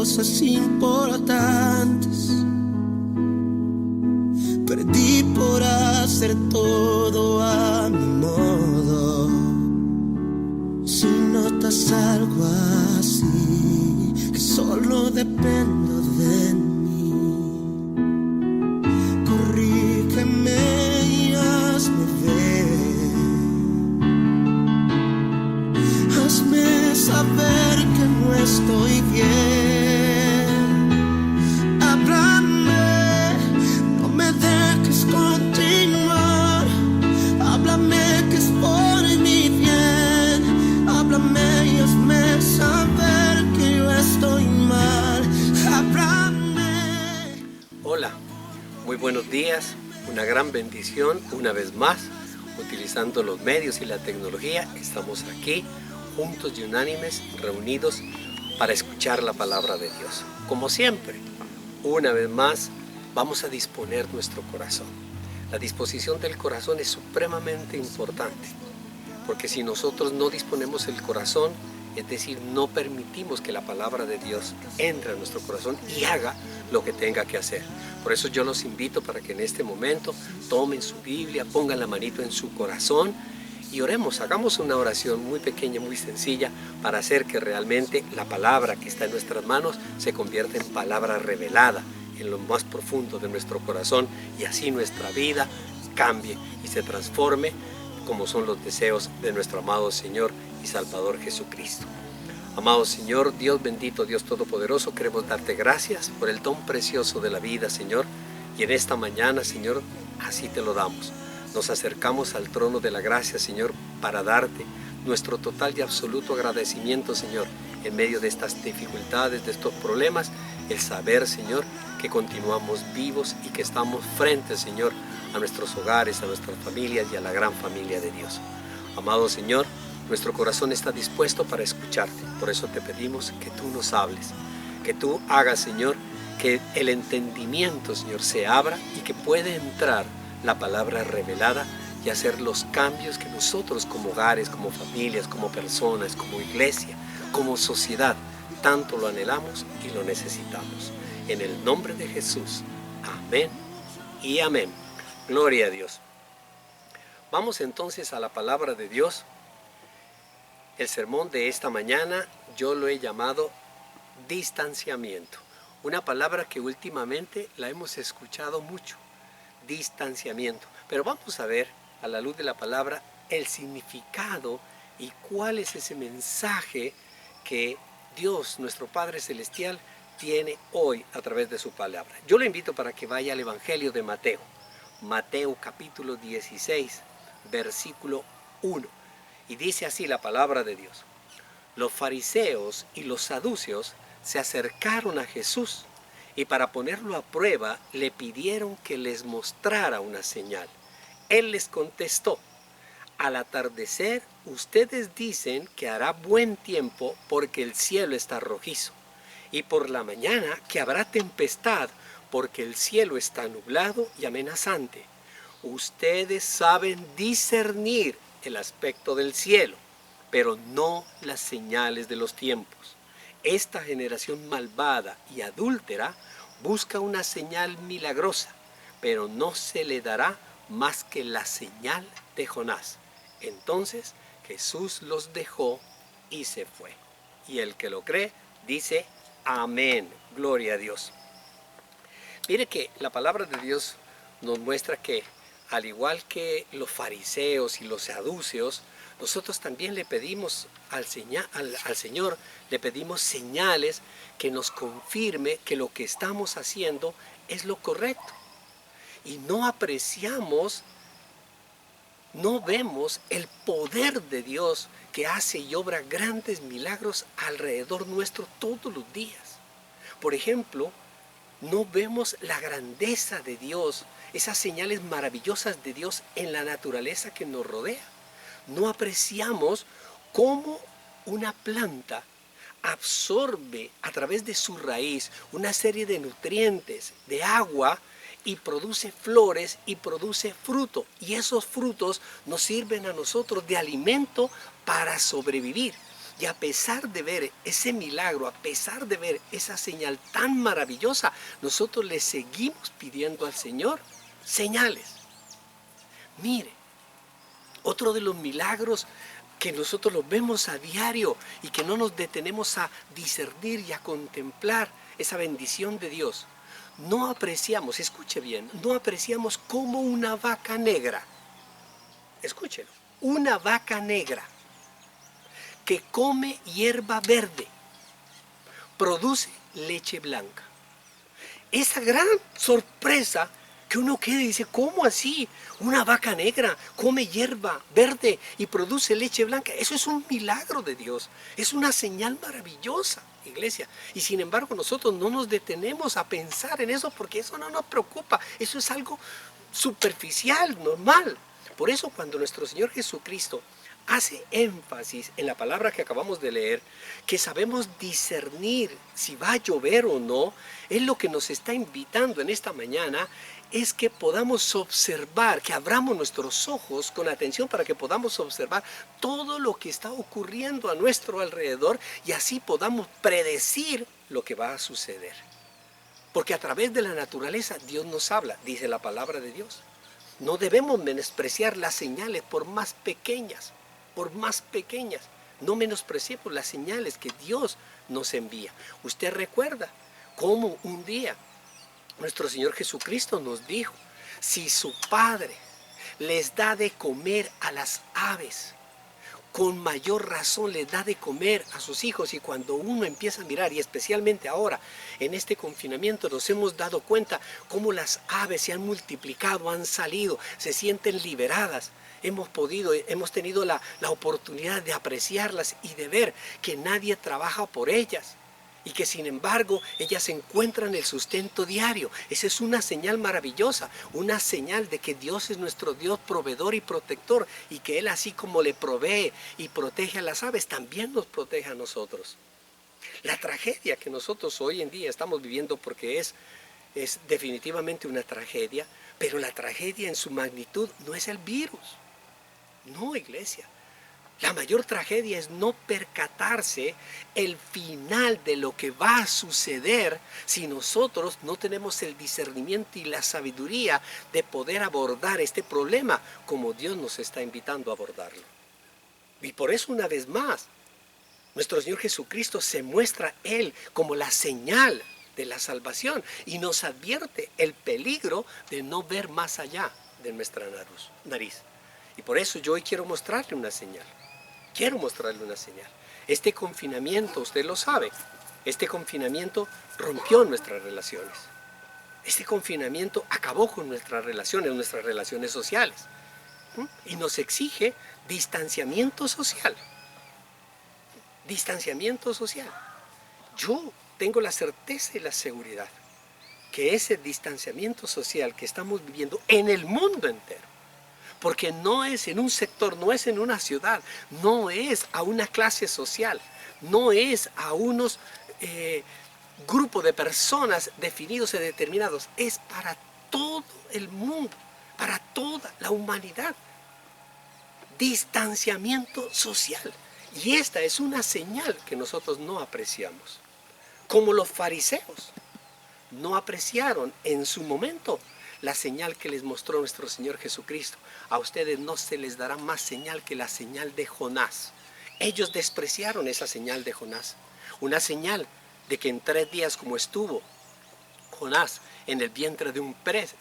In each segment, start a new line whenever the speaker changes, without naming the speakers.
cosas importantes. Perdí por hacer todo a mi modo. Si notas algo así, que solo dependo de mí, corrígeme y hazme ver. Hazme saber que no estoy bien. Háblame, no me dejes continuar. Háblame que es por mi bien. Háblame y hazme saber que yo estoy mal. Háblame.
Hola, muy buenos días. Una gran bendición una vez más. Utilizando los medios y la tecnología, estamos aquí juntos y unánimes, reunidos para escuchar la palabra de Dios. Como siempre, una vez más, vamos a disponer nuestro corazón. La disposición del corazón es supremamente importante, porque si nosotros no disponemos el corazón, es decir, no permitimos que la palabra de Dios entre a nuestro corazón y haga lo que tenga que hacer. Por eso yo los invito para que en este momento tomen su Biblia, pongan la manito en su corazón y oremos, hagamos una oración muy pequeña, muy sencilla, para hacer que realmente la palabra que está en nuestras manos se convierta en palabra revelada en lo más profundo de nuestro corazón, y así nuestra vida cambie y se transforme como son los deseos de nuestro amado Señor y Salvador Jesucristo. Amado Señor, Dios bendito, Dios todopoderoso, queremos darte gracias por el don precioso de la vida, Señor, y en esta mañana, Señor, así te lo damos. Nos acercamos al trono de la gracia, Señor, para darte nuestro total y absoluto agradecimiento, Señor, en medio de estas dificultades, de estos problemas, el saber, Señor, que continuamos vivos y que estamos frente, Señor, a nuestros hogares, a nuestras familias y a la gran familia de Dios. Amado Señor, nuestro corazón está dispuesto para escucharte. Por eso te pedimos que tú nos hables, que tú hagas, Señor, que el entendimiento, Señor, se abra y que pueda entrar la palabra revelada y hacer los cambios que nosotros como hogares, como familias, como personas, como iglesia, como sociedad, tanto lo anhelamos y lo necesitamos. En el nombre de Jesús. Amén y amén. Gloria a Dios. Vamos entonces a la palabra de Dios. El sermón de esta mañana yo lo he llamado distanciamiento. Una palabra que últimamente la hemos escuchado mucho. Distanciamiento. Pero vamos a ver, a la luz de la palabra, el significado y cuál es ese mensaje que Dios, nuestro Padre Celestial, tiene hoy a través de su palabra. Yo le invito para que vaya al Evangelio de Mateo. Mateo capítulo 16, versículo 1. Y dice así la palabra de Dios. Los fariseos y los saduceos se acercaron a Jesús y para ponerlo a prueba le pidieron que les mostrara una señal. Él les contestó: al atardecer ustedes dicen que hará buen tiempo porque el cielo está rojizo, y por la mañana que habrá tempestad porque el cielo está nublado y amenazante. Ustedes saben discernir el aspecto del cielo, pero no las señales de los tiempos. Esta generación malvada y adúltera busca una señal milagrosa, pero no se le dará más que la señal de Jonás. Entonces Jesús los dejó y se fue. Y el que lo cree dice amén. Gloria a Dios. Mire que la palabra de Dios nos muestra que al igual que los fariseos y los saduceos, nosotros también le pedimos al Señor, le pedimos señales que nos confirme que lo que estamos haciendo es lo correcto. Y no apreciamos, no vemos el poder de Dios que hace y obra grandes milagros alrededor nuestro todos los días. Por ejemplo, no vemos la grandeza de Dios, esas señales maravillosas de Dios en la naturaleza que nos rodea. No apreciamos cómo una planta absorbe a través de su raíz una serie de nutrientes, de agua, y produce flores y produce fruto. Y esos frutos nos sirven a nosotros de alimento para sobrevivir. Y a pesar de ver ese milagro, a pesar de ver esa señal tan maravillosa, nosotros le seguimos pidiendo al Señor señales. Mire, otro de los milagros que nosotros los vemos a diario y que no nos detenemos a discernir y a contemplar esa bendición de Dios. No apreciamos, escuche bien, no apreciamos como una vaca negra. Escúchelo, una vaca negra que come hierba verde, produce leche blanca. Esa gran sorpresa que uno queda y dice, ¿cómo así? Una vaca negra come hierba verde y produce leche blanca. Eso es un milagro de Dios. Es una señal maravillosa, iglesia. Y sin embargo nosotros no nos detenemos a pensar en eso porque eso no nos preocupa. Eso es algo superficial, normal. Por eso cuando nuestro Señor Jesucristo hace énfasis en la palabra que acabamos de leer, que sabemos discernir si va a llover o no, Él lo que nos está invitando en esta mañana es que podamos observar, que abramos nuestros ojos con atención para que podamos observar todo lo que está ocurriendo a nuestro alrededor y así podamos predecir lo que va a suceder. Porque a través de la naturaleza Dios nos habla, dice la palabra de Dios. No debemos menospreciar las señales por más pequeñas. No menospreciemos las señales que Dios nos envía. Usted recuerda cómo un día nuestro Señor Jesucristo nos dijo, si su Padre les da de comer a las aves, con mayor razón les da de comer a sus hijos. Y cuando uno empieza a mirar, y especialmente ahora en este confinamiento, nos hemos dado cuenta cómo las aves se han multiplicado, han salido, se sienten liberadas. Hemos tenido la oportunidad de apreciarlas y de ver que nadie trabaja por ellas y que sin embargo ellas encuentran el sustento diario. Esa es una señal maravillosa, una señal de que Dios es nuestro Dios proveedor y protector y que Él, así como le provee y protege a las aves, también nos protege a nosotros. La tragedia que nosotros hoy en día estamos viviendo, porque es definitivamente una tragedia, pero la tragedia en su magnitud no es el virus. No, iglesia. La mayor tragedia es no percatarse el final de lo que va a suceder si nosotros no tenemos el discernimiento y la sabiduría de poder abordar este problema como Dios nos está invitando a abordarlo. Y por eso, una vez más, nuestro Señor Jesucristo se muestra Él como la señal de la salvación y nos advierte el peligro de no ver más allá de nuestra nariz. Y por eso yo hoy quiero mostrarle una señal. Este confinamiento, usted lo sabe, este confinamiento rompió nuestras relaciones. Este confinamiento acabó con nuestras relaciones sociales. Y nos exige distanciamiento social. Yo tengo la certeza y la seguridad que ese distanciamiento social que estamos viviendo en el mundo entero, porque no es en un sector, no es en una ciudad, no es a una clase social, no es a unos grupos de personas definidos y determinados, es para todo el mundo, para toda la humanidad. Distanciamiento social. Y esta es una señal que nosotros no apreciamos. Como los fariseos no apreciaron en su momento la señal que les mostró nuestro Señor Jesucristo. A ustedes no se les dará más señal que la señal de Jonás. Ellos despreciaron esa señal de Jonás. Una señal de que en 3 días, como estuvo Jonás en el vientre de un pez,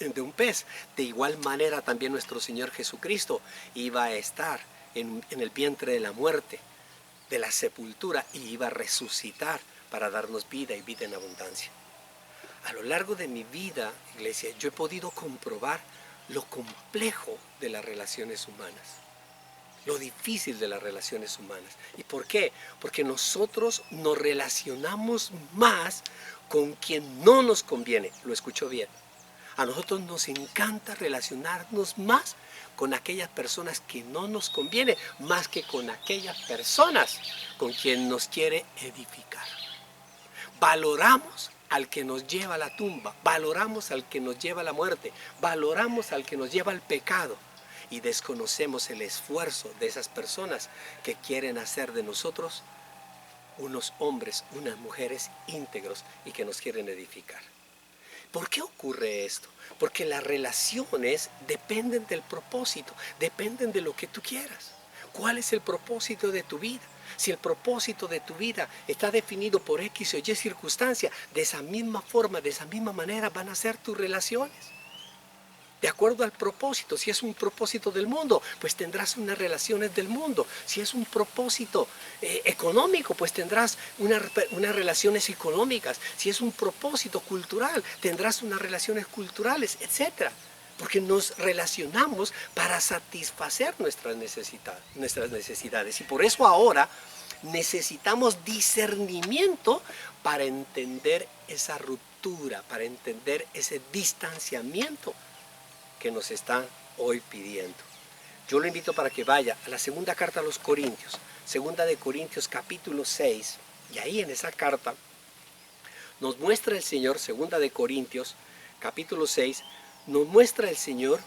de igual manera también nuestro Señor Jesucristo iba a estar en el vientre de la muerte, de la sepultura, y iba a resucitar para darnos vida y vida en abundancia. A lo largo de mi vida, iglesia, yo he podido comprobar lo complejo de las relaciones humanas, lo difícil de las relaciones humanas. ¿Y por qué? Porque nosotros nos relacionamos más con quien no nos conviene. Lo escucho bien. A nosotros nos encanta relacionarnos más con aquellas personas que no nos conviene, más que con aquellas personas con quien nos quiere edificar. Valoramos al que nos lleva a la tumba, valoramos al que nos lleva a la muerte, valoramos al que nos lleva al pecado, y desconocemos el esfuerzo de esas personas que quieren hacer de nosotros unos hombres, unas mujeres íntegros y que nos quieren edificar. ¿Por qué ocurre esto? Porque las relaciones dependen del propósito, dependen de lo que tú quieras. ¿Cuál es el propósito de tu vida? Si el propósito de tu vida está definido por X o Y circunstancia, de esa misma forma, de esa misma manera van a ser tus relaciones. De acuerdo al propósito, si es un propósito del mundo, pues tendrás unas relaciones del mundo. Si es un propósito económico, pues tendrás unas relaciones económicas. Si es un propósito cultural, tendrás unas relaciones culturales, etc. Porque nos relacionamos para satisfacer nuestras necesidades. Y por eso ahora necesitamos discernimiento para entender esa ruptura, para entender ese distanciamiento que nos están hoy pidiendo. Yo lo invito para que vaya a la segunda carta a los Corintios, segunda de Corintios capítulo 6, y ahí en esa carta nos muestra el Señor, segunda de Corintios capítulo 6, nos muestra el Señor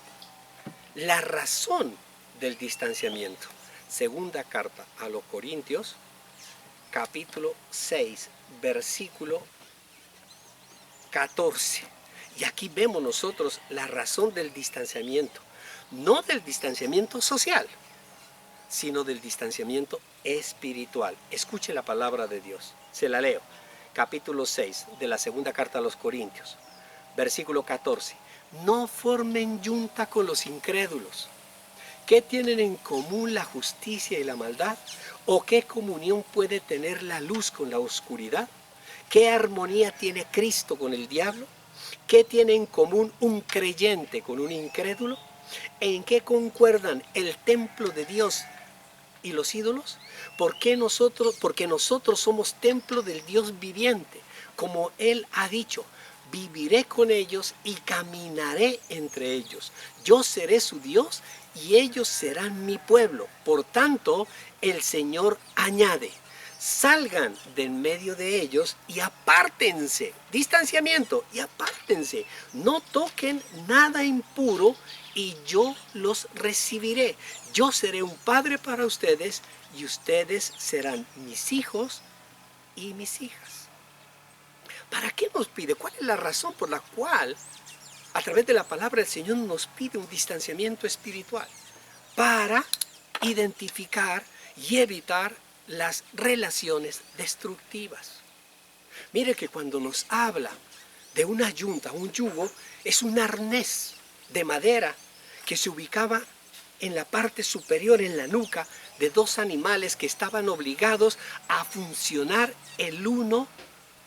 la razón del distanciamiento. Segunda carta a los Corintios capítulo 6, versículo 14. Y aquí vemos nosotros la razón del distanciamiento, no del distanciamiento social, sino del distanciamiento espiritual. Escuche la palabra de Dios, se la leo. Capítulo 6 de la segunda carta a los Corintios, versículo 14. No formen yunta con los incrédulos. ¿Qué tienen en común la justicia y la maldad? ¿O qué comunión puede tener la luz con la oscuridad? ¿Qué armonía tiene Cristo con el diablo? ¿Qué tiene en común un creyente con un incrédulo? ¿En qué concuerdan el templo de Dios y los ídolos? Porque nosotros somos templo del Dios viviente. Como Él ha dicho, viviré con ellos y caminaré entre ellos. Yo seré su Dios y ellos serán mi pueblo. Por tanto, el Señor añade: salgan de en medio de ellos y apártense. Distanciamiento, y apártense. No toquen nada impuro y yo los recibiré. Yo seré un padre para ustedes y ustedes serán mis hijos y mis hijas. ¿Para qué nos pide? ¿Cuál es la razón por la cual a través de la palabra el Señor nos pide un distanciamiento espiritual? Para identificar y evitar las relaciones destructivas. Mire que cuando nos habla de una yunta, un yugo, es un arnés de madera que se ubicaba en la parte superior, en la nuca, de dos animales que estaban obligados a funcionar el uno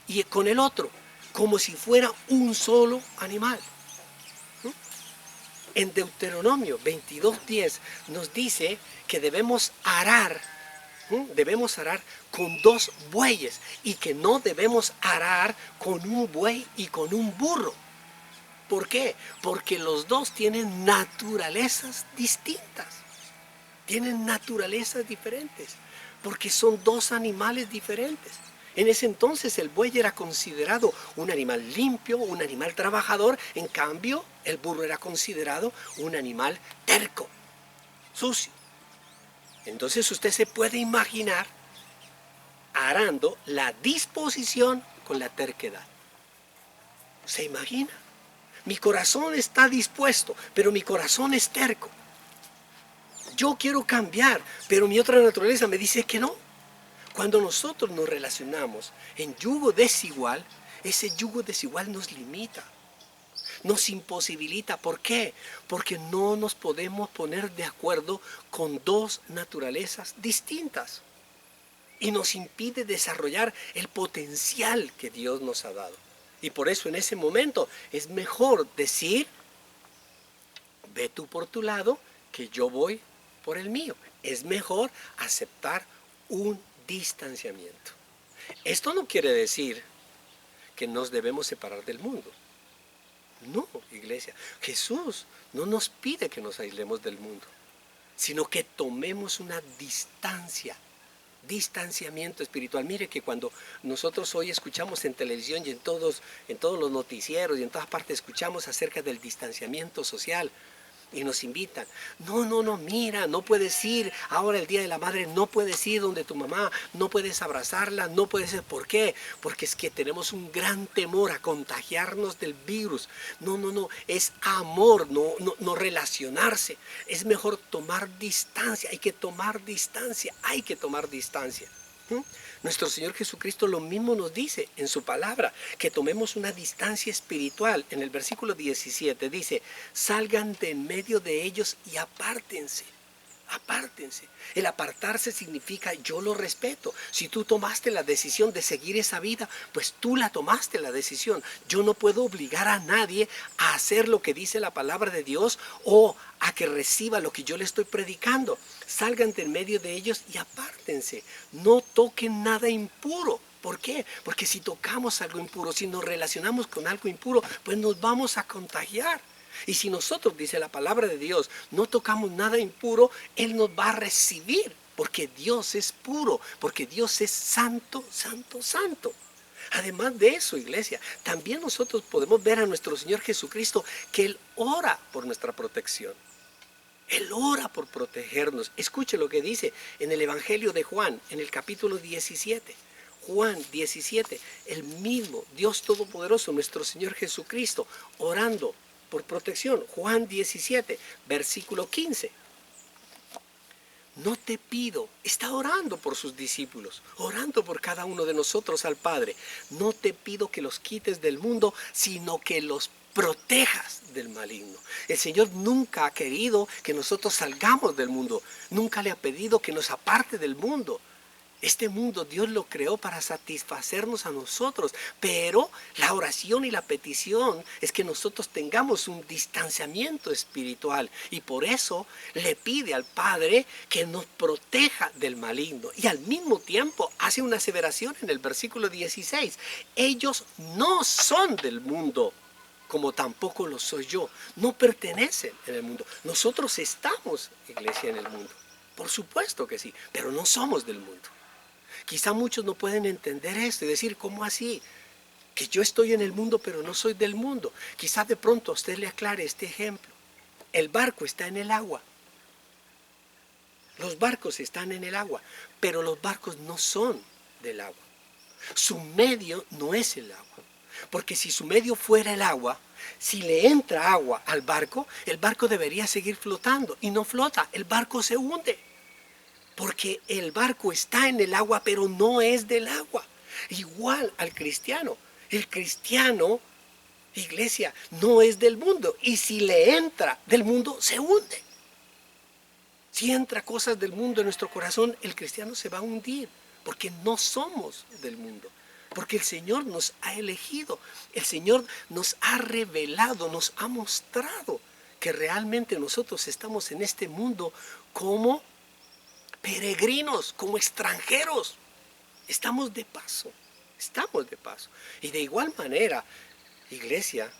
y con el otro, como si fuera un solo animal. En Deuteronomio 22:10 nos dice que debemos arar con dos bueyes y que no debemos arar con un buey y con un burro. ¿Por qué? Porque los dos tienen naturalezas distintas, tienen naturalezas diferentes, porque son dos animales diferentes. En ese entonces el buey era considerado un animal limpio, un animal trabajador. En cambio, el burro era considerado un animal terco, sucio. Entonces usted se puede imaginar arando la disposición con la terquedad. ¿Se imagina? Mi corazón está dispuesto, pero mi corazón es terco. Yo quiero cambiar, pero mi otra naturaleza me dice que no. Cuando nosotros nos relacionamos en yugo desigual, ese yugo desigual nos limita, nos imposibilita. ¿Por qué? Porque no nos podemos poner de acuerdo con dos naturalezas distintas y nos impide desarrollar el potencial que Dios nos ha dado. Y por eso en ese momento es mejor decir: ve tú por tu lado, que yo voy por el mío. Es mejor aceptar un distanciamiento. Esto no quiere decir que nos debemos separar del mundo. No, iglesia. Jesús no nos pide que nos aislemos del mundo, sino que tomemos una distanciamiento espiritual. Mire que cuando nosotros hoy escuchamos en televisión y en todos los noticieros y en todas partes escuchamos acerca del distanciamiento social, y nos invitan. No, no, no, mira, no puedes ir. Ahora el Día de la Madre no puedes ir donde tu mamá, no puedes abrazarla, no puedes ir. ¿Por qué? Porque es que tenemos un gran temor a contagiarnos del virus. No, no, no, es amor, no, no, no relacionarse. Es mejor tomar distancia, hay que tomar distancia, hay que tomar distancia. Nuestro Señor Jesucristo lo mismo nos dice en su palabra, que tomemos una distancia espiritual. En el versículo 17 dice, salgan de en medio de ellos y apártense. Apártense. El apartarse significa yo lo respeto. Si tú tomaste la decisión de seguir esa vida, pues tú la tomaste la decisión. Yo no puedo obligar a nadie a hacer lo que dice la palabra de Dios o a que reciba lo que yo le estoy predicando. Salgan de en medio de ellos y apártense. No toquen nada impuro. ¿Por qué? Porque si tocamos algo impuro, si nos relacionamos con algo impuro, pues nos vamos a contagiar. Y si nosotros, dice la palabra de Dios, no tocamos nada impuro, Él nos va a recibir, porque Dios es puro, porque Dios es santo, santo, santo. Además de eso, iglesia, también nosotros podemos ver a nuestro Señor Jesucristo que Él ora por nuestra protección. Él ora por protegernos. Escuche lo que dice en el Evangelio de Juan, en el capítulo 17. Juan 17, el mismo Dios Todopoderoso, nuestro Señor Jesucristo, orando por protección. Juan 17, versículo 15. No te pido, está orando por sus discípulos, orando por cada uno de nosotros al Padre. No te pido que los quites del mundo, sino que los protejas del maligno. El Señor nunca ha querido que nosotros salgamos del mundo, nunca le ha pedido que nos aparte del mundo. Este mundo Dios lo creó para satisfacernos a nosotros, pero la oración y la petición es que nosotros tengamos un distanciamiento espiritual y por eso le pide al Padre que nos proteja del maligno y al mismo tiempo hace una aseveración en el versículo 16, ellos no son del mundo, como tampoco lo soy yo, no pertenecen en el mundo. Nosotros estamos, iglesia, en el mundo, por supuesto que sí, pero no somos del mundo. Quizá muchos no pueden entender esto y decir, ¿cómo así? Que yo estoy en el mundo pero no soy del mundo. Quizá de pronto a usted le aclare este ejemplo. El barco está en el agua. Los barcos están en el agua, pero los barcos no son del agua. Su medio no es el agua. Porque si su medio fuera el agua, si le entra agua al barco, el barco debería seguir flotando y no flota, el barco se hunde. Porque el barco está en el agua, pero no es del agua. Igual al cristiano. El cristiano, iglesia, no es del mundo. Y si le entra del mundo, se hunde. Si entra cosas del mundo en nuestro corazón, el cristiano se va a hundir. Porque no somos del mundo. Porque el Señor nos ha elegido. El Señor nos ha revelado, nos ha mostrado que realmente nosotros estamos en este mundo como peregrinos, como extranjeros. Estamos de paso, estamos de paso. Y de igual manera, iglesia,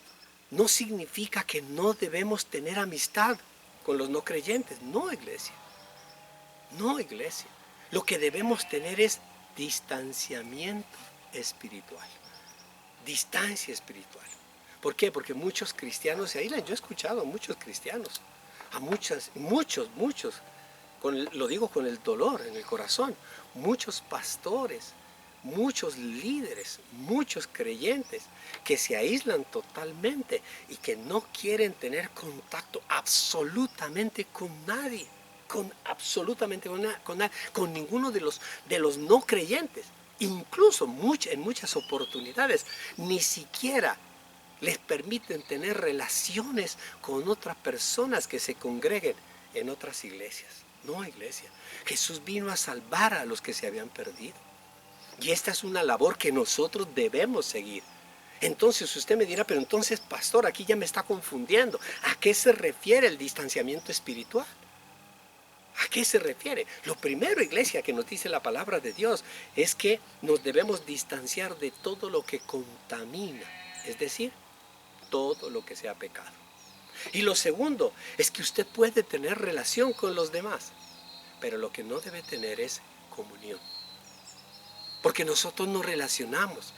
no significa que no debemos tener amistad con los no creyentes. No, iglesia. No, iglesia. Lo que debemos tener es distanciamiento espiritual. Distancia espiritual. ¿Por qué? Porque muchos cristianos se aíslan. Yo he escuchado a muchos cristianos, a muchos, lo digo con el dolor en el corazón, muchos pastores, muchos líderes, muchos creyentes que se aíslan totalmente y que no quieren tener contacto absolutamente con nadie, con ninguno de los no creyentes. Incluso en muchas oportunidades ni siquiera les permiten tener relaciones con otras personas que se congreguen en otras iglesias. No, iglesia. Jesús vino a salvar a los que se habían perdido. Y esta es una labor que nosotros debemos seguir. Entonces usted me dirá, pero entonces, pastor, aquí ya me está confundiendo. ¿A qué se refiere el distanciamiento espiritual? ¿A qué se refiere? Lo primero, iglesia, que nos dice la palabra de Dios es que nos debemos distanciar de todo lo que contamina. Es decir, todo lo que sea pecado. Y lo segundo es que usted puede tener relación con los demás, pero lo que no debe tener es comunión. Porque nosotros nos relacionamos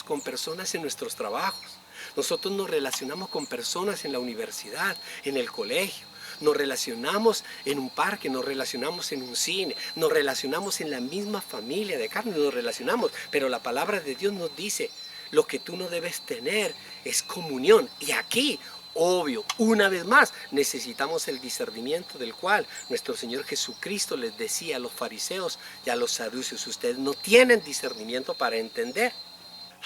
con personas en nuestros trabajos, Nosotros nos relacionamos con personas en la universidad, en el colegio. Nos relacionamos en un parque, nos relacionamos en un cine, nos relacionamos en la misma familia de carne, nos relacionamos. Pero la palabra de Dios nos dice, lo que tú no debes tener es comunión. Y aquí, obvio, una vez más, necesitamos el discernimiento del cual nuestro Señor Jesucristo les decía a los fariseos y a los saduceos, ustedes no tienen discernimiento para entender.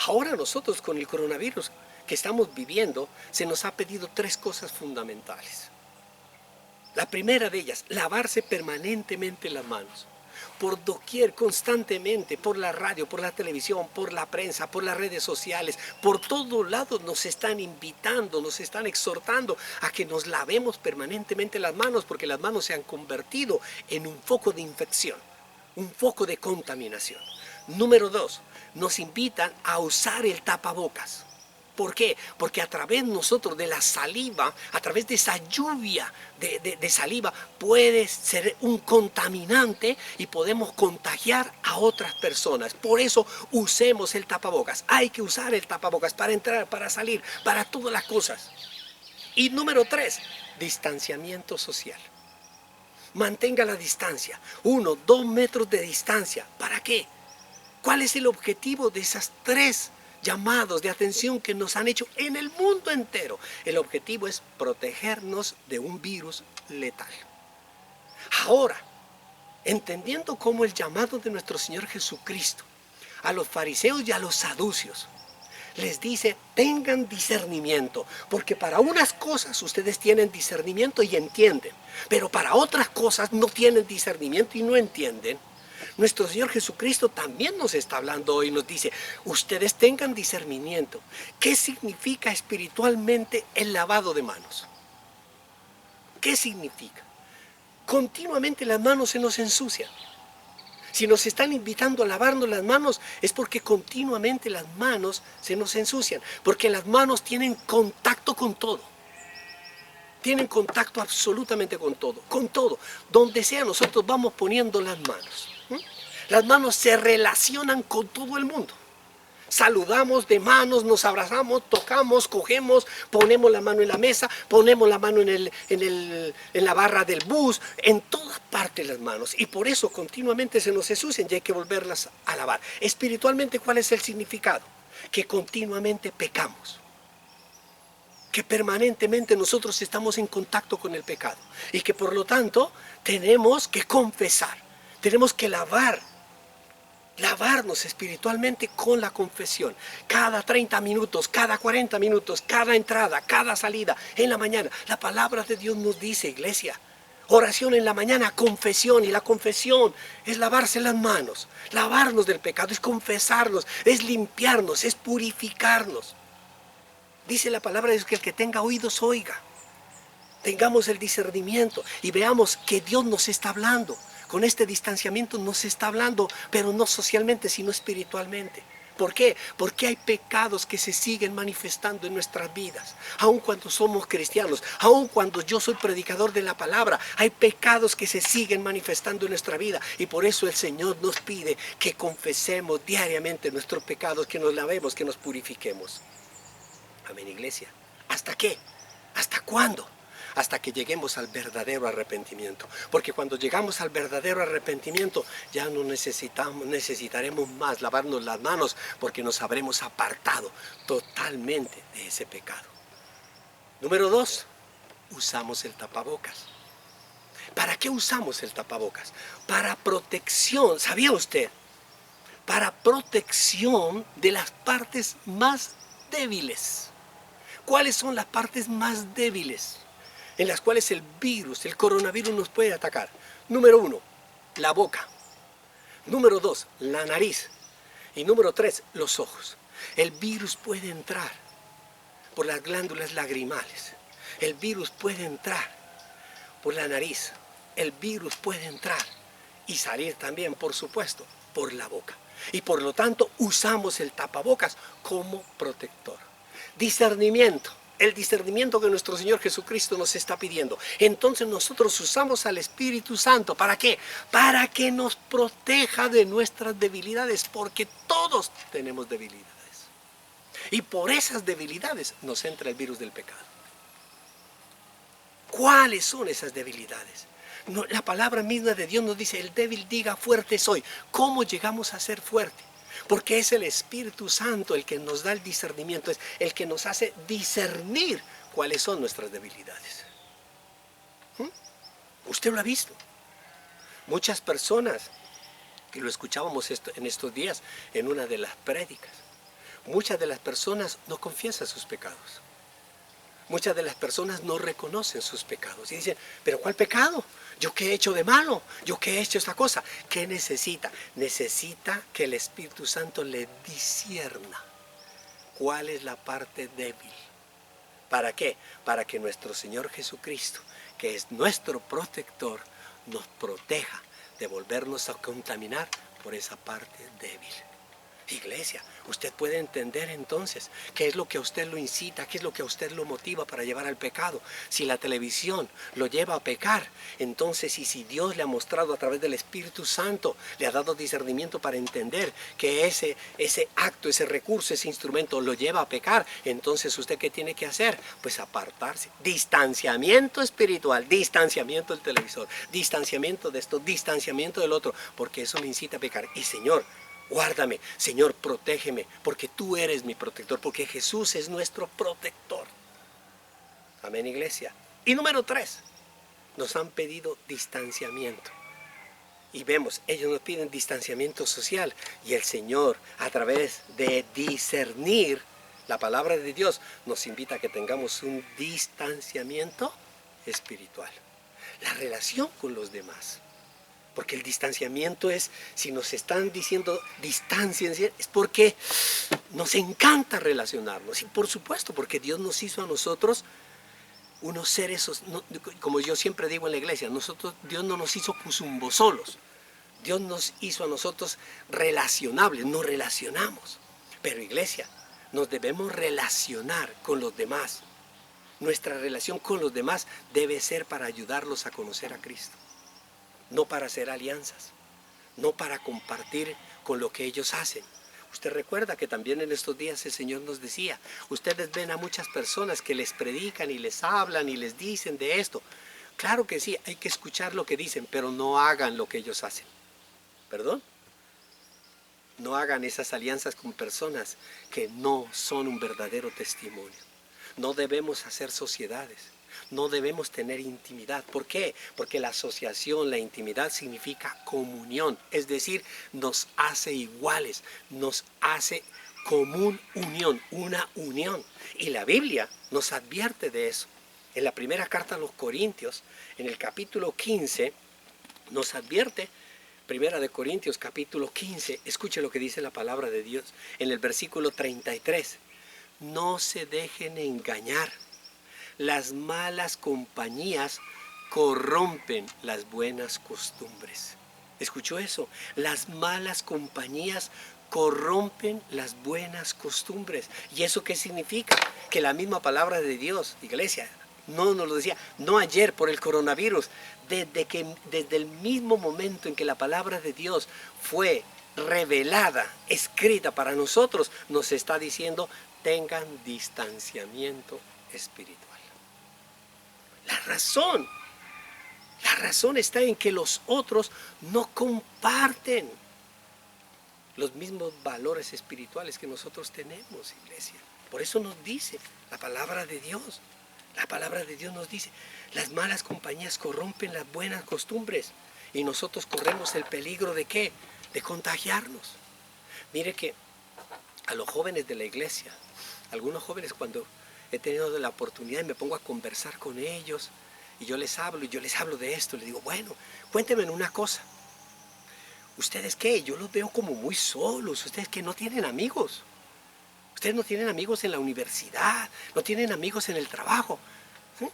Ahora nosotros con el coronavirus que estamos viviendo, se nos ha pedido 3 cosas fundamentales. La primera de ellas, lavarse permanentemente las manos. Por doquier, constantemente, por la radio, por la televisión, por la prensa, por las redes sociales, por todos lados nos están invitando, nos están exhortando a que nos lavemos permanentemente las manos, porque las manos se han convertido en un foco de infección, un foco de contaminación. Número 2, nos invitan a usar el tapabocas. ¿Por qué? Porque a través nosotros de la saliva, a través de esa lluvia de saliva, puede ser un contaminante y podemos contagiar a otras personas. Por eso usemos el tapabocas. Hay que usar el tapabocas para entrar, para salir, para todas las cosas. Y número 3, distanciamiento social. Mantenga la distancia, 1, 2 metros de distancia. ¿Para qué? ¿Cuál es el objetivo de esas 3 llamados de atención que nos han hecho en el mundo entero? El objetivo es protegernos de un virus letal. Ahora, entendiendo cómo el llamado de nuestro Señor Jesucristo a los fariseos y a los saduceos les dice, tengan discernimiento, porque para unas cosas ustedes tienen discernimiento y entienden, pero para otras cosas no tienen discernimiento y no entienden. Nuestro Señor Jesucristo también nos está hablando hoy, nos dice, ustedes tengan discernimiento. ¿Qué significa espiritualmente el lavado de manos? ¿Qué significa? Continuamente las manos se nos ensucian. Si nos están invitando a lavarnos las manos, es porque continuamente las manos se nos ensucian, porque las manos tienen contacto con todo. Tienen contacto absolutamente con todo, con todo. Donde sea nosotros vamos poniendo las manos. Las manos se relacionan con todo el mundo. Saludamos de manos, nos abrazamos, tocamos, cogemos, ponemos la mano en la mesa, ponemos la mano en la barra del bus, en todas partes las manos. Y por eso continuamente se nos ensucian y hay que volverlas a lavar. Espiritualmente, ¿cuál es el significado? Que continuamente pecamos. Que permanentemente nosotros estamos en contacto con el pecado. Y que por lo tanto tenemos que confesar, tenemos que lavarnos espiritualmente con la confesión. Cada 30 minutos, cada 40 minutos, cada entrada, cada salida, en la mañana. La palabra de Dios nos dice, iglesia, oración en la mañana, confesión. Y la confesión es lavarse las manos, lavarnos del pecado, es confesarnos, es limpiarnos, es purificarnos. Dice la palabra de Dios que el que tenga oídos oiga. Tengamos el discernimiento y veamos que Dios nos está hablando. Con este distanciamiento nos está hablando, pero no socialmente, sino espiritualmente. ¿Por qué? Porque hay pecados que se siguen manifestando en nuestras vidas. Aun cuando somos cristianos, aun cuando yo soy predicador de la palabra, hay pecados que se siguen manifestando en nuestra vida. Y por eso el Señor nos pide que confesemos diariamente nuestros pecados, que nos lavemos, que nos purifiquemos. Amén, iglesia. ¿Hasta qué? ¿Hasta cuándo? Hasta que lleguemos al verdadero arrepentimiento. Porque cuando llegamos al verdadero arrepentimiento, ya no necesitaremos más lavarnos las manos, porque nos habremos apartado totalmente de ese pecado. Número 2, usamos el tapabocas. ¿Para qué usamos el tapabocas? Para protección, ¿sabía usted? Para protección de las partes más débiles. ¿Cuáles son las partes más débiles en las cuales el virus, el coronavirus nos puede atacar? Número 1, la boca. Número 2, la nariz. Y número 3, los ojos. El virus puede entrar por las glándulas lagrimales. El virus puede entrar por la nariz. El virus puede entrar y salir también, por supuesto, por la boca. Y por lo tanto, usamos el tapabocas como protector. Discernimiento. El discernimiento que nuestro Señor Jesucristo nos está pidiendo. Entonces nosotros usamos al Espíritu Santo. ¿Para qué? Para que nos proteja de nuestras debilidades, porque todos tenemos debilidades. Y por esas debilidades nos entra el virus del pecado. ¿Cuáles son esas debilidades? No, la palabra misma de Dios nos dice, el débil diga fuerte soy. ¿Cómo llegamos a ser fuerte? Porque es el Espíritu Santo el que nos da el discernimiento, es el que nos hace discernir cuáles son nuestras debilidades. Usted lo ha visto. Muchas personas, y lo escuchábamos en estos días en una de las prédicas, muchas de las personas no confiesan sus pecados. Muchas de las personas no reconocen sus pecados y dicen, ¿pero cuál pecado? ¿Yo qué he hecho de malo? ¿Yo qué he hecho esta cosa? ¿Qué necesita? Necesita que el Espíritu Santo le discierna cuál es la parte débil. ¿Para qué? Para que nuestro Señor Jesucristo, que es nuestro protector, nos proteja de volvernos a contaminar por esa parte débil. Iglesia, usted puede entender entonces qué es lo que a usted lo incita, qué es lo que a usted lo motiva para llevar al pecado. Si la televisión lo lleva a pecar, entonces, y si Dios le ha mostrado a través del Espíritu Santo, le ha dado discernimiento para entender que ese acto, ese recurso, ese instrumento lo lleva a pecar, entonces usted ¿qué tiene que hacer? Pues apartarse. Distanciamiento espiritual, distanciamiento del televisor, distanciamiento de esto, distanciamiento del otro, porque eso me incita a pecar. Y Señor, guárdame, Señor, protégeme, porque tú eres mi protector, porque Jesús es nuestro protector. Amén, iglesia. Y número 3, nos han pedido distanciamiento. Y vemos, ellos nos piden distanciamiento social. Y el Señor, a través de discernir la palabra de Dios, nos invita a que tengamos un distanciamiento espiritual. La relación con los demás. Porque el distanciamiento es, si nos están diciendo distanciense, es porque nos encanta relacionarnos. Y por supuesto, porque Dios nos hizo a nosotros unos seres, como yo siempre digo en la iglesia, Dios no nos hizo solos. Dios nos hizo a nosotros relacionables, nos relacionamos. Pero iglesia, nos debemos relacionar con los demás. Nuestra relación con los demás debe ser para ayudarlos a conocer a Cristo. No para hacer alianzas, no para compartir con lo que ellos hacen. Usted recuerda que también en estos días el Señor nos decía, ustedes ven a muchas personas que les predican y les hablan y les dicen de esto. Claro que sí, hay que escuchar lo que dicen, pero no hagan lo que ellos hacen. ¿Perdón? No hagan esas alianzas con personas que no son un verdadero testimonio. No debemos hacer sociedades. No debemos tener intimidad. ¿Por qué? Porque la asociación, la intimidad significa comunión. Es decir, nos hace iguales, nos hace común unión, una unión. Y la Biblia nos advierte de eso. En la primera carta a los Corintios, en el capítulo 15, nos advierte, Primera de Corintios capítulo 15, escuche lo que dice la palabra de Dios, en el versículo 33. No se dejen engañar. Las malas compañías corrompen las buenas costumbres. ¿Escuchó eso? Las malas compañías corrompen las buenas costumbres. ¿Y eso qué significa? Que la misma palabra de Dios, iglesia, no nos lo decía, no ayer por el coronavirus, desde el mismo momento en que la palabra de Dios fue revelada, escrita para nosotros, nos está diciendo, tengan distanciamiento espiritual. La razón está en que los otros no comparten los mismos valores espirituales que nosotros tenemos, iglesia. Por eso nos dice la palabra de Dios. La palabra de Dios nos dice, las malas compañías corrompen las buenas costumbres y nosotros corremos el peligro ¿de qué? De contagiarnos. Mire que a los jóvenes de la iglesia, algunos jóvenes cuando he tenido la oportunidad y me pongo a conversar con ellos y yo les hablo de esto, les digo, bueno, cuéntenme una cosa. ¿Ustedes qué? Yo los veo como muy solos, ustedes que no tienen amigos. Ustedes no tienen amigos en la universidad, no tienen amigos en el trabajo.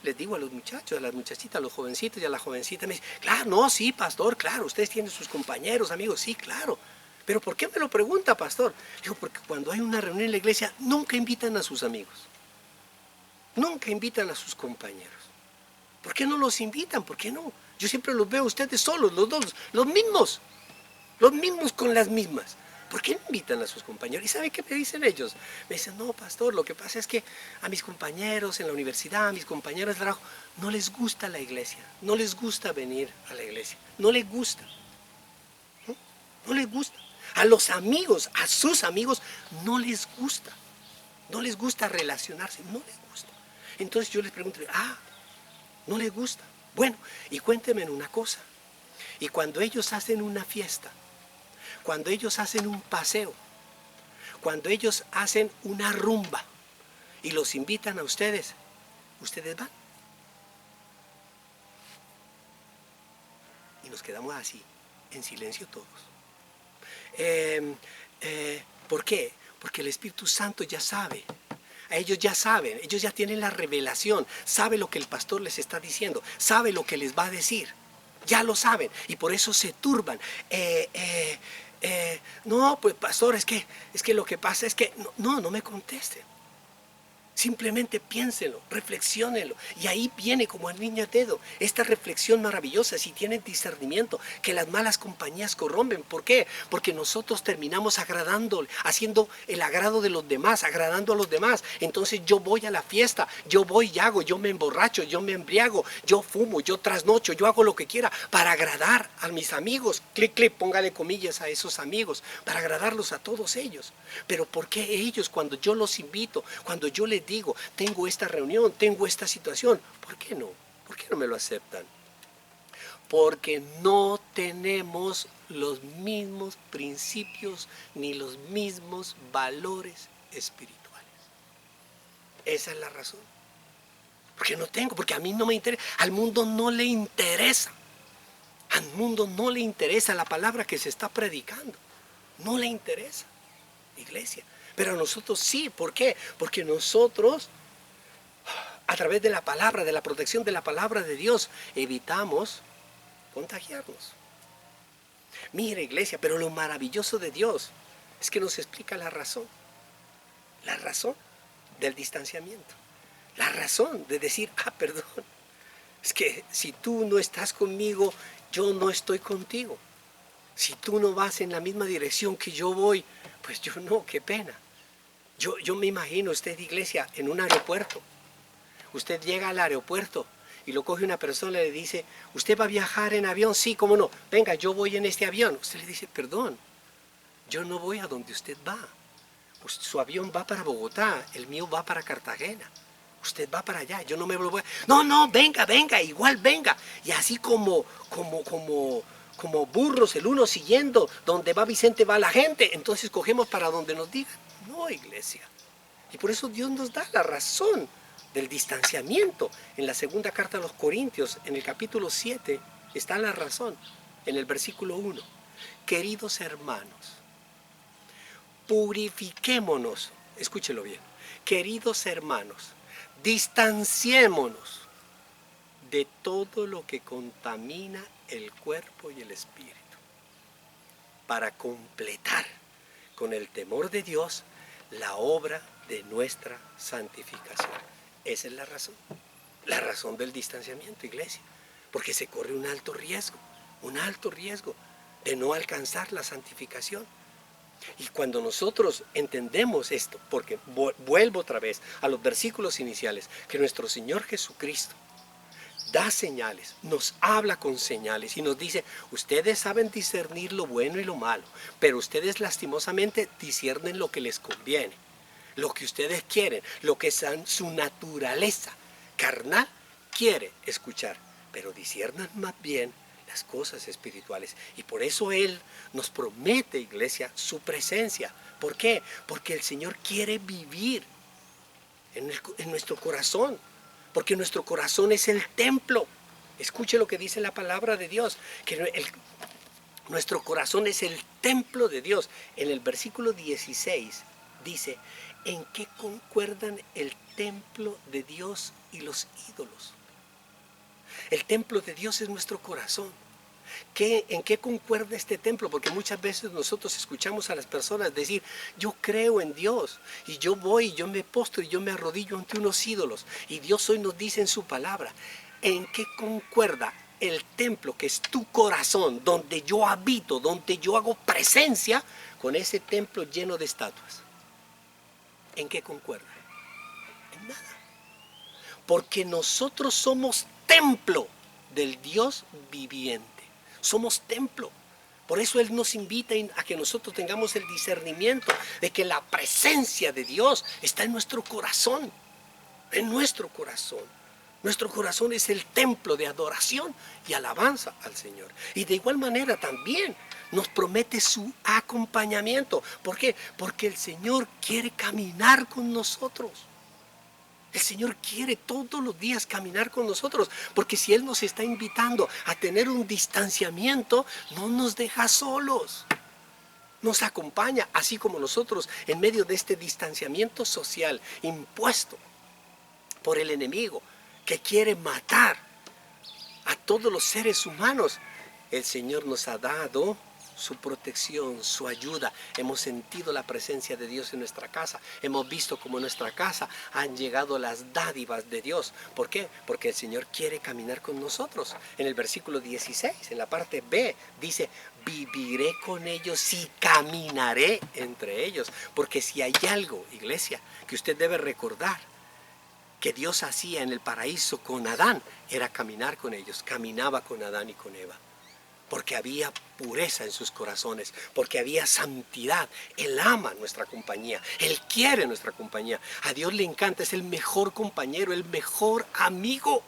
Les digo a los muchachos, a las muchachitas, a los jovencitos y a la jovencita, me dicen, claro, no, sí, pastor, claro, ustedes tienen sus compañeros, amigos, sí, claro. Pero ¿por qué me lo pregunta, pastor? Digo, porque cuando hay una reunión en la iglesia, nunca invitan a sus amigos. Nunca invitan a sus compañeros. ¿Por qué no los invitan? ¿Por qué no? Yo siempre los veo a ustedes solos, los dos, los mismos con las mismas. ¿Por qué no invitan a sus compañeros? ¿Y sabe qué me dicen ellos? Me dicen, no, pastor, lo que pasa es que a mis compañeros en la universidad, a mis compañeros de trabajo, no les gusta la iglesia, no les gusta venir a la iglesia, no les gusta, ¿no? No les gusta. A los amigos, a sus amigos, no les gusta relacionarse, no les gusta. Entonces yo les pregunto, no les gusta. Bueno, y cuéntenme una cosa, y cuando ellos hacen una fiesta, cuando ellos hacen un paseo, cuando ellos hacen una rumba y los invitan a ustedes, ¿ustedes van? Y nos quedamos así, en silencio todos. ¿Por qué? Porque el Espíritu Santo ya sabe. Ellos ya saben, ellos ya tienen la revelación, sabe lo que el pastor les está diciendo, sabe lo que les va a decir, ya lo saben y por eso se turban. No, pues pastor, es que lo que pasa es que no me contesten. Simplemente piénsenlo, reflexiónenlo. Y ahí viene como al niño dedo esta reflexión maravillosa, si tienen discernimiento, que las malas compañías corrompen. ¿Por qué? Porque nosotros terminamos agradando, haciendo el agrado de los demás, agradando a los demás. Entonces yo voy a la fiesta, yo voy y hago, yo me emborracho, yo me embriago, yo fumo, yo trasnocho, yo hago lo que quiera para agradar a mis amigos. Clic, clic, póngale comillas a esos amigos, para agradarlos a todos ellos. Pero ¿por qué ellos, cuando yo los invito, cuando yo les digo, tengo esta reunión, tengo esta situación, ¿por qué no? ¿Por qué no me lo aceptan? Porque no tenemos los mismos principios ni los mismos valores espirituales. Esa es la razón. Porque no tengo, porque a mí no me interesa, al mundo no le interesa. Al mundo no le interesa la palabra que se está predicando. No le interesa, iglesia. Pero a nosotros sí. ¿Por qué? Porque nosotros, a través de la palabra, de la protección de la palabra de Dios, evitamos contagiarnos. Mire, iglesia, pero lo maravilloso de Dios es que nos explica la razón del distanciamiento, la razón de decir, perdón, es que si tú no estás conmigo, yo no estoy contigo. Si tú no vas en la misma dirección que yo voy, pues yo no, qué pena. Yo me imagino usted, iglesia, en un aeropuerto. Usted llega al aeropuerto y lo coge una persona y le dice, ¿usted va a viajar en avión? Sí, ¿cómo no? Venga, yo voy en este avión. Usted le dice, perdón, yo no voy a donde usted va. Pues su avión va para Bogotá, el mío va para Cartagena. Usted va para allá, yo no me voy. No, venga, igual venga. Y así como burros, el uno siguiendo, donde va Vicente va la gente, entonces cogemos para donde nos digan. No, iglesia. Y por eso Dios nos da la razón del distanciamiento. En la segunda carta a los Corintios, en el capítulo 7, está la razón, en el versículo 1. Queridos hermanos, purifiquémonos, escúchelo bien, queridos hermanos, distanciémonos de todo lo que contamina el cuerpo y el espíritu, para completar con el temor de Dios la obra de nuestra santificación. Esa es la razón del distanciamiento, iglesia, porque se corre un alto riesgo de no alcanzar la santificación. Y cuando nosotros entendemos esto, porque vuelvo otra vez a los versículos iniciales, que nuestro Señor Jesucristo da señales, nos habla con señales y nos dice, ustedes saben discernir lo bueno y lo malo, pero ustedes lastimosamente disciernen lo que les conviene, lo que ustedes quieren, lo que su naturaleza carnal quiere escuchar, pero disciernan más bien las cosas espirituales. Y por eso Él nos promete, iglesia, su presencia. ¿Por qué? Porque el Señor quiere vivir en nuestro corazón. Porque nuestro corazón es el templo. Escuche lo que dice la palabra de Dios, que nuestro corazón es el templo de Dios. En el versículo 16 dice, ¿en qué concuerdan el templo de Dios y los ídolos? El templo de Dios es nuestro corazón. ¿En qué concuerda este templo? Porque muchas veces nosotros escuchamos a las personas decir, yo creo en Dios, y yo voy, yo me postro y yo me arrodillo ante unos ídolos, y Dios hoy nos dice en su palabra, ¿en qué concuerda el templo, que es tu corazón, donde yo habito, donde yo hago presencia, con ese templo lleno de estatuas? ¿En qué concuerda? En nada. Porque nosotros somos templo del Dios viviente. Somos templo. Por eso Él nos invita a que nosotros tengamos el discernimiento de que la presencia de Dios está en nuestro corazón. En nuestro corazón. Nuestro corazón es el templo de adoración y alabanza al Señor. Y de igual manera también nos promete su acompañamiento. ¿Por qué? Porque el Señor quiere caminar con nosotros. El Señor quiere todos los días caminar con nosotros, porque si Él nos está invitando a tener un distanciamiento, no nos deja solos. Nos acompaña, así como nosotros, en medio de este distanciamiento social impuesto por el enemigo, que quiere matar a todos los seres humanos. El Señor nos ha dado su protección, su ayuda. Hemos sentido la presencia de Dios en nuestra casa. Hemos visto cómo en nuestra casa han llegado las dádivas de Dios. ¿Por qué? Porque el Señor quiere caminar con nosotros. En el versículo 16, en la parte B, dice: viviré con ellos y caminaré entre ellos. Porque si hay algo, iglesia, que usted debe recordar, que Dios hacía en el paraíso con Adán, era caminar con ellos. Caminaba con Adán y con Eva. Porque había pureza en sus corazones, porque había santidad. Él ama nuestra compañía, Él quiere nuestra compañía. A Dios le encanta, es el mejor compañero, el mejor amigo.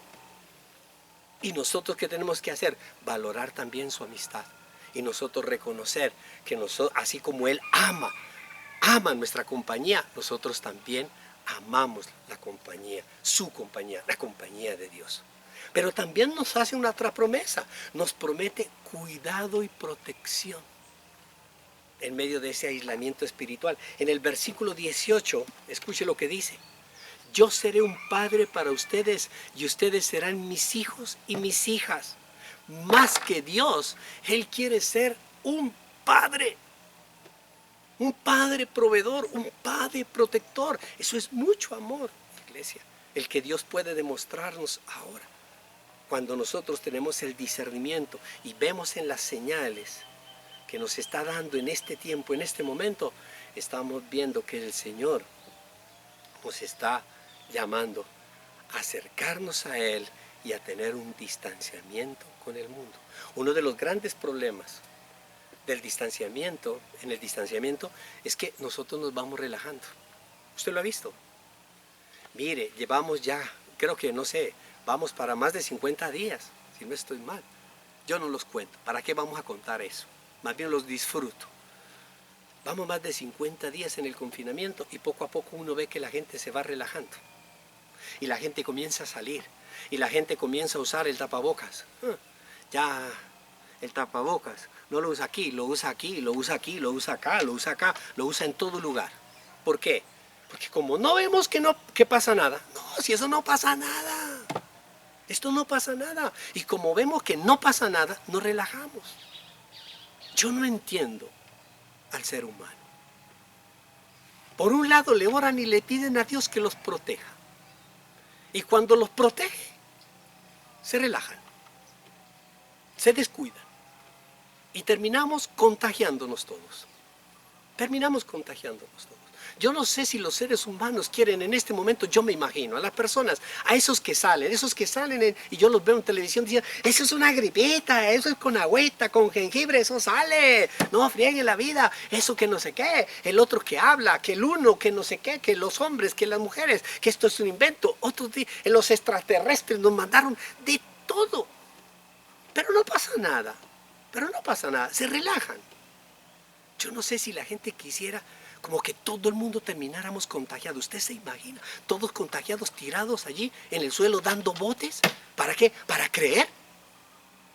Y nosotros, ¿qué tenemos que hacer? Valorar también su amistad. Y nosotros reconocer que nosotros, así como Él ama nuestra compañía, nosotros también amamos la compañía, su compañía, la compañía de Dios. Pero también nos hace una otra promesa. Nos promete cuidado y protección en medio de ese aislamiento espiritual. En el versículo 18, escuche lo que dice: yo seré un padre para ustedes y ustedes serán mis hijos y mis hijas. Más que Dios, Él quiere ser un padre proveedor, un padre protector. Eso es mucho amor, iglesia, el que Dios puede demostrarnos ahora. Cuando nosotros tenemos el discernimiento y vemos en las señales que nos está dando en este tiempo, en este momento, estamos viendo que el Señor nos está llamando a acercarnos a Él y a tener un distanciamiento con el mundo. Uno de los grandes problemas del distanciamiento, en el distanciamiento, es que nosotros nos vamos relajando. ¿Usted lo ha visto? Mire, llevamos ya, creo que, no sé, vamos para más de 50 días, si no estoy mal. Yo no los cuento. ¿Para qué vamos a contar eso? Más bien los disfruto. Vamos más de 50 días en el confinamiento y poco a poco uno ve que la gente se va relajando. Y la gente comienza a salir. Y la gente comienza a usar el tapabocas. Ya el tapabocas no lo usa aquí, lo usa aquí, lo usa aquí, lo usa acá, lo usa acá, lo usa en todo lugar. ¿Por qué? Porque como no vemos que pasa nada. No, si eso no pasa nada. Esto no pasa nada. Y como vemos que no pasa nada, nos relajamos. Yo no entiendo al ser humano. Por un lado le oran y le piden a Dios que los proteja. Y cuando los protege, se relajan. Se descuidan. Y terminamos contagiándonos todos. Terminamos contagiándonos todos. Yo no sé si los seres humanos quieren en este momento, yo me imagino, a las personas, a esos que salen y yo los veo en televisión diciendo: eso es una gripita, eso es con agüita, con jengibre, eso sale, no frieguen la vida, eso que no sé qué, el otro que habla, que el uno, que no sé qué, que los hombres, que las mujeres, que esto es un invento, otros los extraterrestres nos mandaron de todo, pero no pasa nada, se relajan. Yo no sé si la gente quisiera como que todo el mundo termináramos contagiados. ¿Usted se imagina? Todos contagiados, tirados allí en el suelo dando botes. ¿Para qué? ¿Para creer?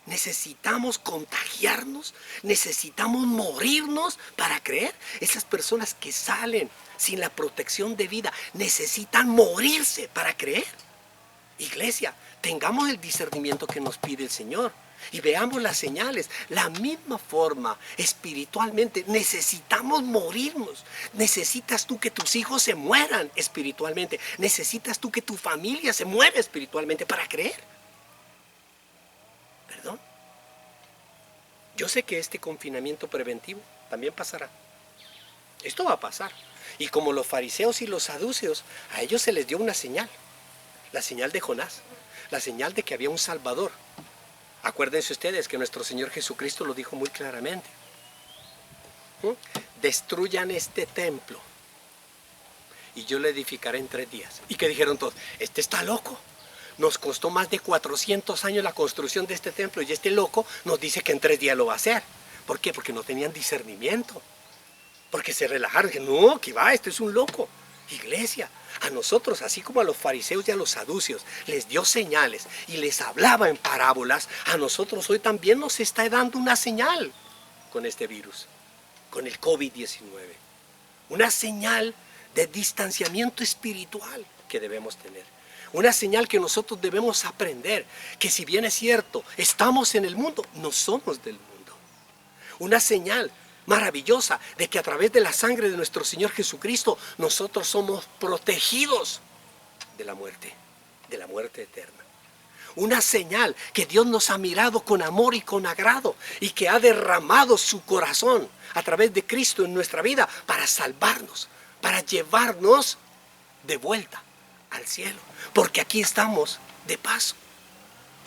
Necesitamos contagiarnos, necesitamos morirnos para creer. Esas personas que salen sin la protección de vida necesitan morirse para creer. Iglesia, tengamos el discernimiento que nos pide el Señor y veamos las señales. La misma forma, espiritualmente, necesitamos morirnos. Necesitas tú que tus hijos se mueran espiritualmente. Necesitas tú que tu familia se muera espiritualmente para creer. Yo sé que este confinamiento preventivo también pasará. Esto va a pasar. Y como los fariseos y los saduceos, a ellos se les dio una señal. La señal de Jonás. La señal de que había un Salvador. Acuérdense ustedes que nuestro Señor Jesucristo lo dijo muy claramente. Destruyan este templo y yo lo edificaré en 3 días. ¿Y qué dijeron todos? Este está loco. Nos costó más de 400 años la construcción de este templo y este loco nos dice que en 3 días lo va a hacer. ¿Por qué? Porque no tenían discernimiento. Porque se relajaron. Dijeron, no, que va, esto es un loco. Iglesia, a nosotros, así como a los fariseos y a los saduceos, les dio señales y les hablaba en parábolas, a nosotros hoy también nos está dando una señal con este virus, con el COVID-19. Una señal de distanciamiento espiritual que debemos tener. Una señal que nosotros debemos aprender, que si bien es cierto, estamos en el mundo, no somos del mundo. Una señal maravillosa de que a través de la sangre de nuestro Señor Jesucristo, nosotros somos protegidos de la muerte eterna. Una señal que Dios nos ha mirado con amor y con agrado y que ha derramado su corazón a través de Cristo en nuestra vida para salvarnos, para llevarnos de vuelta al cielo, porque aquí estamos de paso.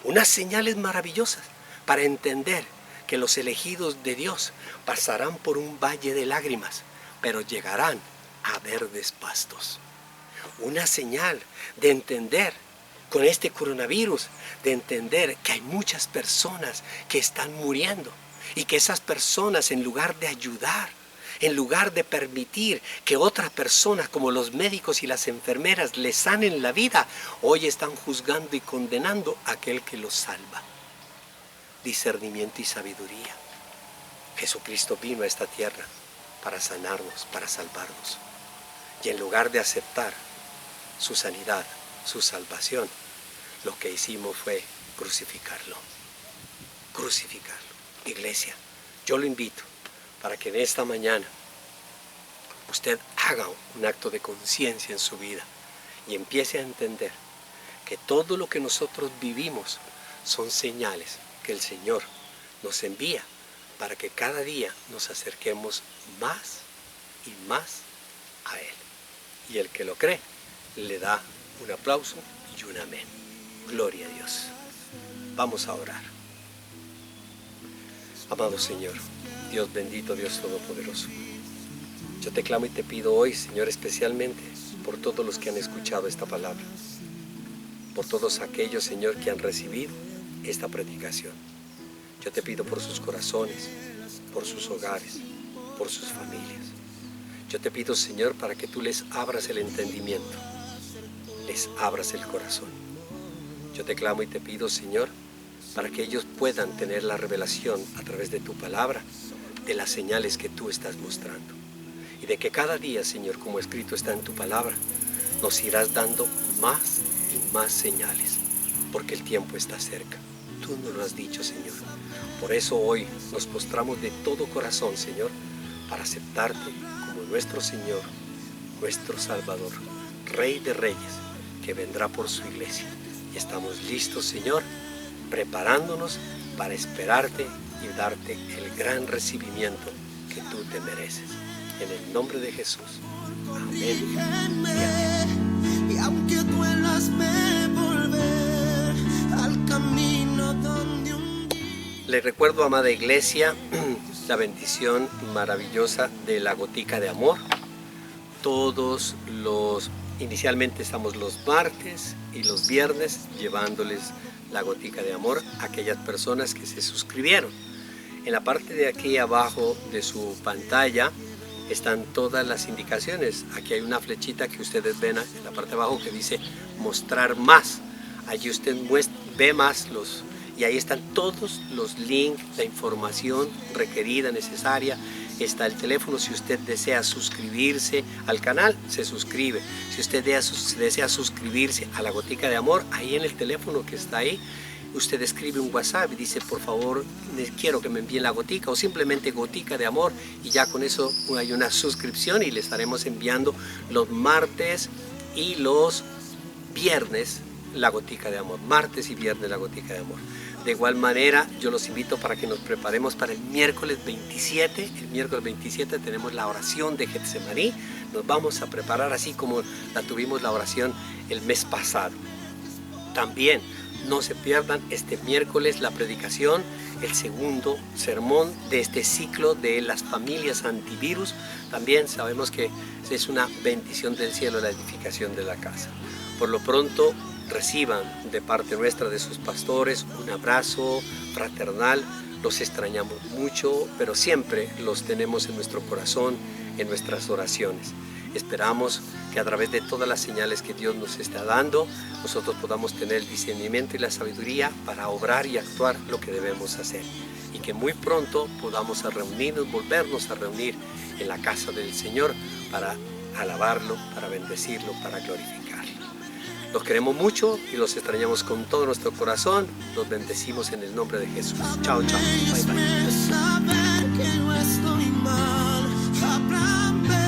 Unas señales maravillosas para entender que los elegidos de Dios pasarán por un valle de lágrimas, pero llegarán a verdes pastos. Una señal de entender con este coronavirus, de entender que hay muchas personas que están muriendo y que esas personas, en lugar de ayudar, en lugar de permitir que otras personas como los médicos y las enfermeras les sanen la vida, hoy están juzgando y condenando a aquel que los salva. Discernimiento y sabiduría. Jesucristo vino a esta tierra para sanarnos, para salvarnos. Y en lugar de aceptar su sanidad, su salvación, lo que hicimos fue crucificarlo. Crucificarlo. Iglesia, yo lo invito para que en esta mañana usted haga un acto de conciencia en su vida y empiece a entender que todo lo que nosotros vivimos son señales que el Señor nos envía para que cada día nos acerquemos más y más a Él. Y el que lo cree, le da un aplauso y un amén. Gloria a Dios. Vamos a orar. Amado Señor, Dios bendito, Dios todopoderoso, yo te clamo y te pido hoy, Señor, especialmente por todos los que han escuchado esta palabra, por todos aquellos, Señor, que han recibido esta predicación. Yo te pido por sus corazones, por sus hogares, por sus familias. Yo te pido, Señor, para que tú les abras el entendimiento, les abras el corazón. Yo te clamo y te pido, Señor, para que ellos puedan tener la revelación a través de tu palabra, de las señales que tú estás mostrando. Y de que cada día, Señor, como escrito está en tu palabra, nos irás dando más y más señales, porque el tiempo está cerca. Tú nos lo has dicho, Señor. Por eso hoy nos postramos de todo corazón, Señor, para aceptarte como nuestro Señor, nuestro Salvador, Rey de Reyes, que vendrá por su iglesia. Y estamos listos, Señor, preparándonos para esperarte y darte el gran recibimiento que tú te mereces. En el nombre de Jesús. Amén.
Y aunque duelas me volver al camino donde un día...
Les recuerdo, amada iglesia, la bendición maravillosa de la gotica de amor. Inicialmente estamos los martes y los viernes llevándoles la gotica de amor a aquellas personas que se suscribieron. En la parte de aquí abajo de su pantalla están todas las indicaciones. Aquí hay una flechita que ustedes ven en la parte de abajo que dice mostrar más. Allí usted ve más y ahí están todos los links, la información requerida, necesaria. Está el teléfono, si usted desea suscribirse al canal, se suscribe. Si usted desea suscribirse a la gotica de amor, ahí en el teléfono que está ahí, usted escribe un WhatsApp y dice, por favor, quiero que me envíen la gotica, o simplemente gotica de amor, y ya con eso hay una suscripción y le estaremos enviando los martes y los viernes la gotica de amor. Martes y viernes la gotica de amor. De igual manera, yo los invito para que nos preparemos para el miércoles 27. El miércoles 27 tenemos la oración de Getsemaní. Nos vamos a preparar así como la tuvimos la oración el mes pasado. También no se pierdan este miércoles la predicación, el segundo sermón de este ciclo de las familias antivirus. También sabemos que es una bendición del cielo la edificación de la casa. Por lo pronto, reciban de parte nuestra, de sus pastores, un abrazo fraternal. Los extrañamos mucho, pero siempre los tenemos en nuestro corazón, en nuestras oraciones. Esperamos que a través de todas las señales que Dios nos está dando, nosotros podamos tener el discernimiento y la sabiduría para obrar y actuar lo que debemos hacer. Y que muy pronto podamos reunirnos, volvernos a reunir en la casa del Señor para alabarlo, para bendecirlo, para glorificarlo. Los queremos mucho y los extrañamos con todo nuestro corazón. Los bendecimos en el nombre de Jesús. Chao, chao. Bye, bye.
Saber que no estoy mal, háblame.